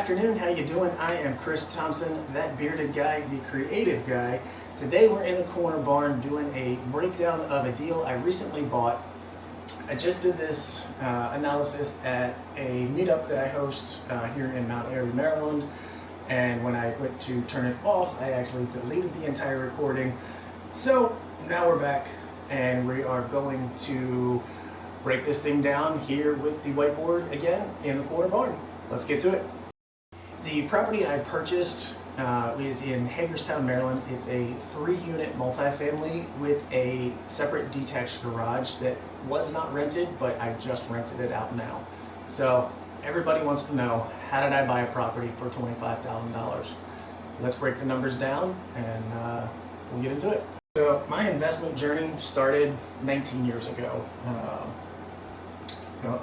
afternoon, how you doing? I am Chris Thompson, that bearded guy, the creative guy. Today we're in the corner barn doing a breakdown of a deal I recently bought. I just did this analysis at a meetup that I host here in Mount Airy, Maryland. And when I went to turn it off, I actually deleted the entire recording. So now we're back and we are going to break this thing down here with the whiteboard again in the corner barn. Let's get to it. The property I purchased is in Hagerstown, Maryland. It's a 3-unit multifamily with a separate detached garage that was not rented, but I just rented it out now. So everybody wants to know, how did I buy a property for $25,000? Let's break the numbers down and we'll get into it. So my investment journey started 19 years ago.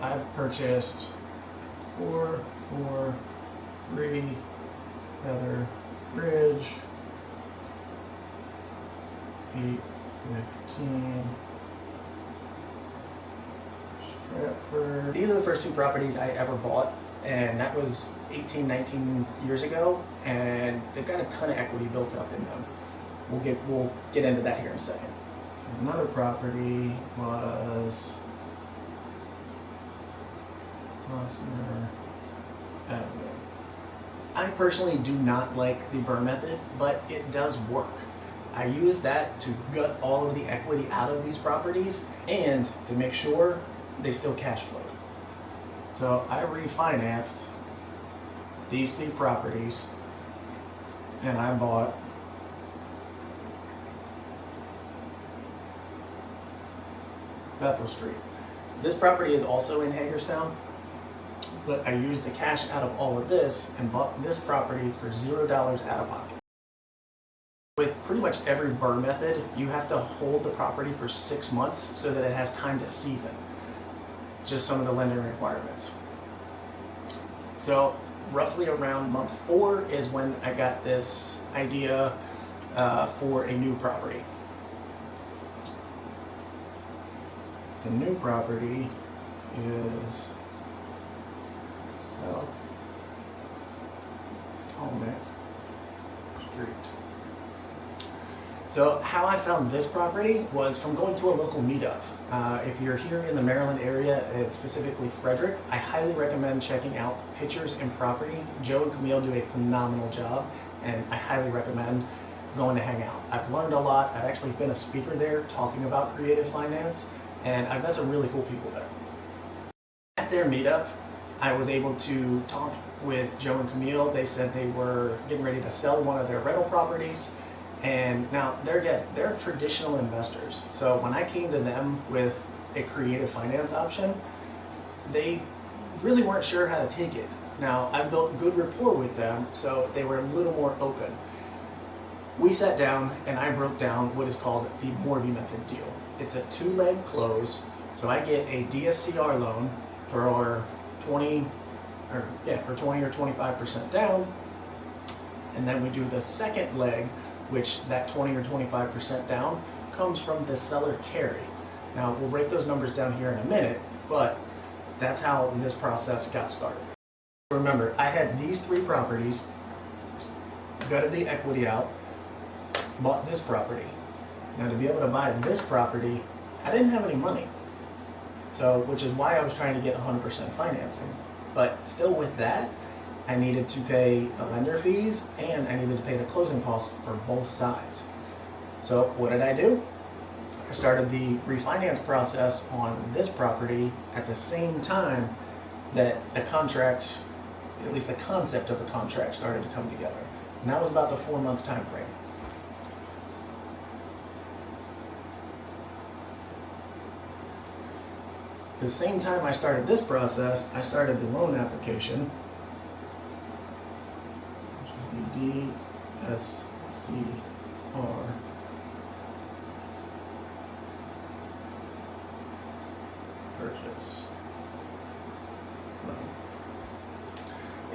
I purchased 3 Feather Bridge, 815 Stratford. These are the first 2 properties I ever bought, and that was 18, 19 years ago, and they've got a ton of equity built up in them. We'll get into that here in a second. Another property was Osner Avenue. I personally do not like the BRRRR method, but it does work. I use that to gut all of the equity out of these properties and to make sure they still cash flow. So I refinanced these 3 properties and I bought Bethel Street. This property is also in Hagerstown, but I used the cash out of all of this and bought this property for $0 out of pocket. With pretty much every BRRRR method, you have to hold the property for 6 months so that it has time to season. Just some of the lending requirements. So roughly around month 4 is when I got this idea for a new property. The new property is South Potomac Street. So how I found this property was from going to a local meetup. If you're here in the Maryland area, specifically Frederick, I highly recommend checking out Pictures and Property. Joe and Camille do a phenomenal job, and I highly recommend going to hang out. I've learned a lot. I've actually been a speaker there talking about creative finance, and I've met some really cool people there. At their meetup, I was able to talk with Joe and Camille. They said they were getting ready to sell one of their rental properties, and now they're traditional investors. So when I came to them with a creative finance option, they really weren't sure how to take it. Now, I built good rapport with them, so they were a little more open. We sat down and I broke down what is called the Morby method deal. It's a 2-leg close, so I get a DSCR loan for 20 or 25% down, and then we do the second leg, which that 20 or 25% down comes from the seller carry. Now we'll break those numbers down here in a minute, but that's how this process got started. Remember, I had these 3 properties, gutted the equity out, bought this property. Now to be able to buy this property, I didn't have any money. So, which is why I was trying to get 100% financing. But still with that, I needed to pay the lender fees and I needed to pay the closing costs for both sides. So what did I do? I started the refinance process on this property at the same time that the contract, at least the concept of the contract, started to come together. And that was about the 4-month time frame. The same time I started this process, I started the loan application, which is the DSCR purchase loan.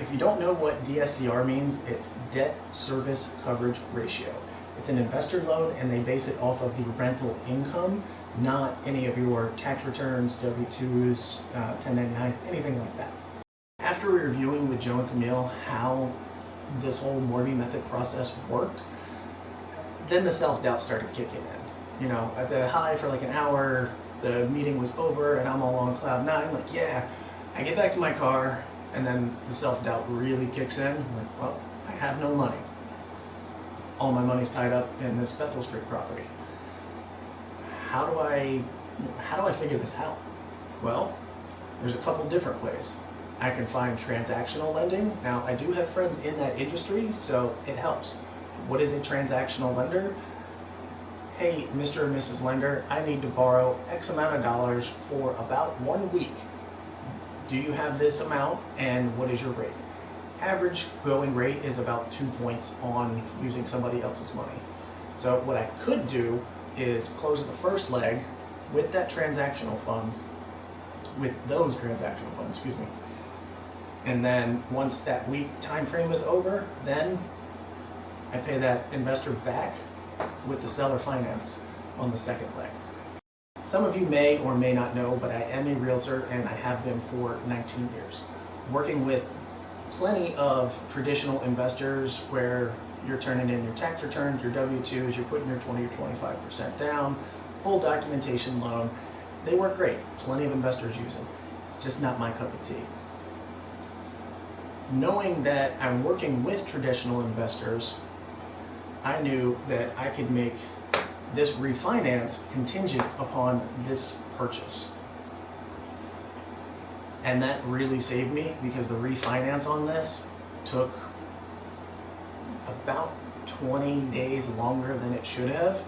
If you don't know what DSCR means, it's debt service coverage ratio. It's an investor loan and they base it off of the rental income, not any of your tax returns, W-2s, 1099s, anything like that. After reviewing with Joe and Camille how this whole mortgage method process worked, then the self-doubt started kicking in. You know, at the high for like an hour, the meeting was over and I'm all on cloud nine, like, yeah. I get back to my car and then the self-doubt really kicks in. I'm like, well, I have no money. All my money's tied up in this Bethel Street property. How do I figure this out? Well, there's a couple different ways. I can find transactional lending. Now, I do have friends in that industry, so it helps. What is a transactional lender? Hey, Mr. and Mrs. Lender, I need to borrow X amount of dollars for about 1 week. Do you have this amount and what is your rate? Average going rate is about 2 points on using somebody else's money. So what I could do is close the first leg with those transactional funds, excuse me. And then once that week time frame is over, then I pay that investor back with the seller finance on the second leg. Some of you may or may not know, but I am a realtor and I have been for 19 years, working with plenty of traditional investors where you're turning in your tax returns, your W-2s, you're putting your 20 or 25% down, full documentation loan. They work great. Plenty of investors use them. It's just not my cup of tea. Knowing that I'm working with traditional investors, I knew that I could make this refinance contingent upon this purchase. And that really saved me because the refinance on this took about 20 days longer than it should have.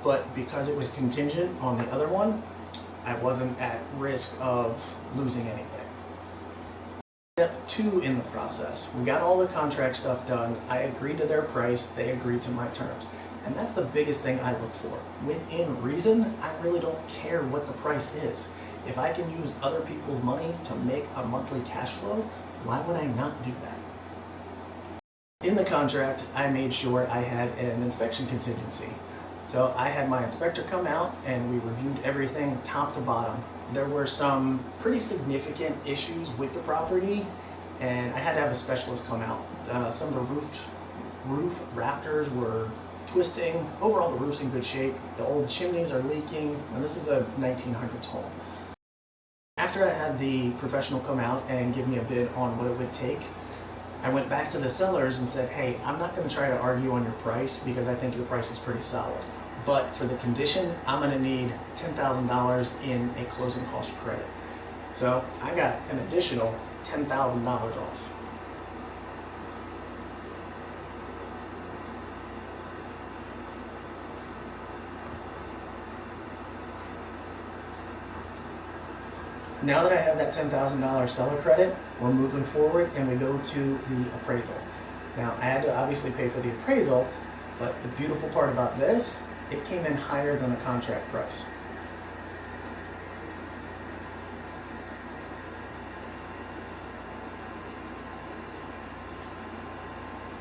But because it was contingent on the other one, I wasn't at risk of losing anything. Step 2 in the process. We got all the contract stuff done. I agreed to their price. They agreed to my terms. And that's the biggest thing I look for. Within reason, I really don't care what the price is. If I can use other people's money to make a monthly cash flow, why would I not do that? In the contract, I made sure I had an inspection contingency. So I had my inspector come out and we reviewed everything top to bottom. There were some pretty significant issues with the property and I had to have a specialist come out. Some of the roof rafters were twisting. Overall, the roof's in good shape. The old chimneys are leaking, and this is a 1900s home. After I had the professional come out and give me a bid on what it would take, I went back to the sellers and said, hey, I'm not going to try to argue on your price because I think your price is pretty solid. But for the condition, I'm going to need $10,000 in a closing cost credit. So I got an additional $10,000 off. Now that I have that $10,000 seller credit, we're moving forward and we go to the appraisal. Now, I had to obviously pay for the appraisal, but the beautiful part about this, it came in higher than the contract price.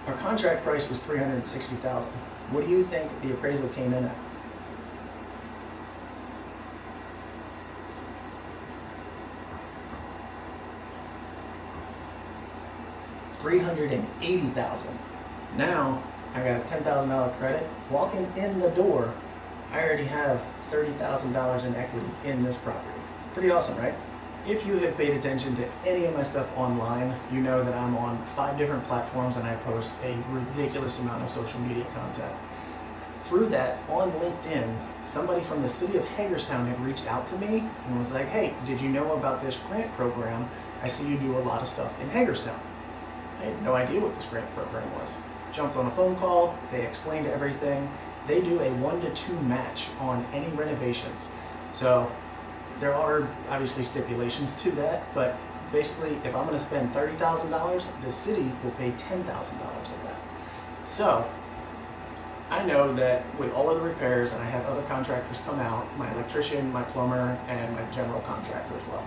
Our contract price was $360,000. What do you think the appraisal came in at? $380,000. Now I got a $10,000 credit. Walking in the door, I already have $30,000 in equity in this property. Pretty awesome, right? If you have paid attention to any of my stuff online, you know that I'm on 5 different platforms and I post a ridiculous amount of social media content. Through that, on LinkedIn, somebody from the city of Hagerstown had reached out to me and was like, hey, did you know about this grant program? I see you do a lot of stuff in Hagerstown. I had no idea what this grant program was. Jumped on a phone call, they explained everything. They do a 1-to-2 match on any renovations. So there are obviously stipulations to that, but basically if I'm gonna spend $30,000, the city will pay $10,000 of that. So I know that with all of the repairs, and I had other contractors come out, my electrician, my plumber, and my general contractor as well.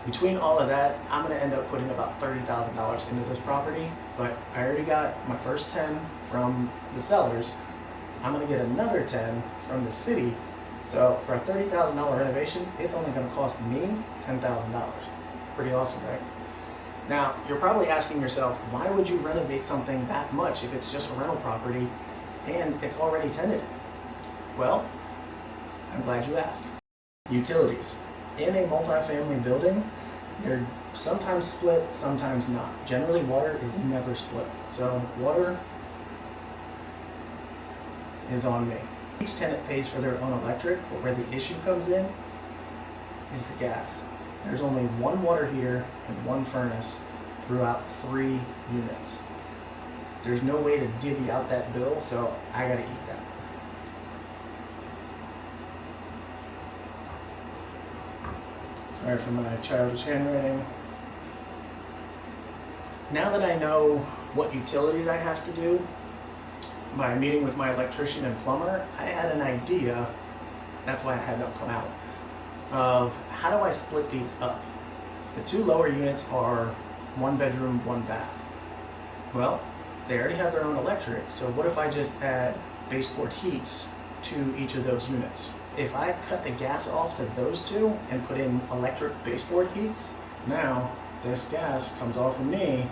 Between all of that, I'm going to end up putting about $30,000 into this property, but I already got my first 10 from the sellers. I'm going to get another 10 from the city. So for a $30,000 renovation, it's only going to cost me $10,000. Pretty awesome, right? Now, you're probably asking yourself, why would you renovate something that much if it's just a rental property and it's already tenanted? Well, I'm glad you asked. Utilities. In a multifamily building, they're sometimes split, sometimes not. Generally, water is never split. So water is on me. Each tenant pays for their own electric, but where the issue comes in is the gas. There's only one water heater and one furnace throughout 3 units. There's no way to divvy out that bill, so I gotta eat that. Sorry for my childish handwriting. Now that I know what utilities I have to do, by meeting with my electrician and plumber, I had an idea, that's why I had them come out, of how do I split these up? The 2 lower units are 1 bedroom, 1 bath. Well, they already have their own electric, so what if I just add baseboard heats to each of those units? If I cut the gas off to those 2 and put in electric baseboard heats, now this gas comes off of me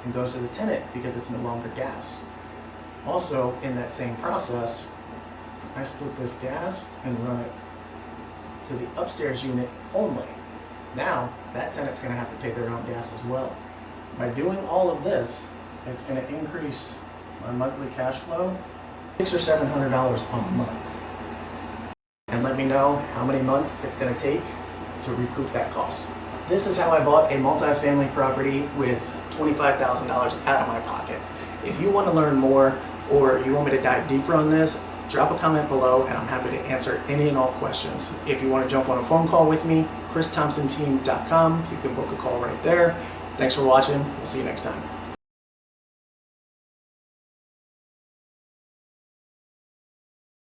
and goes to the tenant because it's no longer gas. Also, in that same process, I split this gas and run it to the upstairs unit only. Now, that tenant's gonna have to pay their own gas as well. By doing all of this, it's gonna increase my monthly cash flow $600 or $700 a month. And let me know how many months it's gonna take to recoup that cost. This is how I bought a multifamily property with $25,000 out of my pocket. If you wanna learn more, or you want me to dive deeper on this, drop a comment below and I'm happy to answer any and all questions. If you want to jump on a phone call with me, ChrisThompsonTeam.com. You can book a call right there. Thanks for watching. We'll see you next time.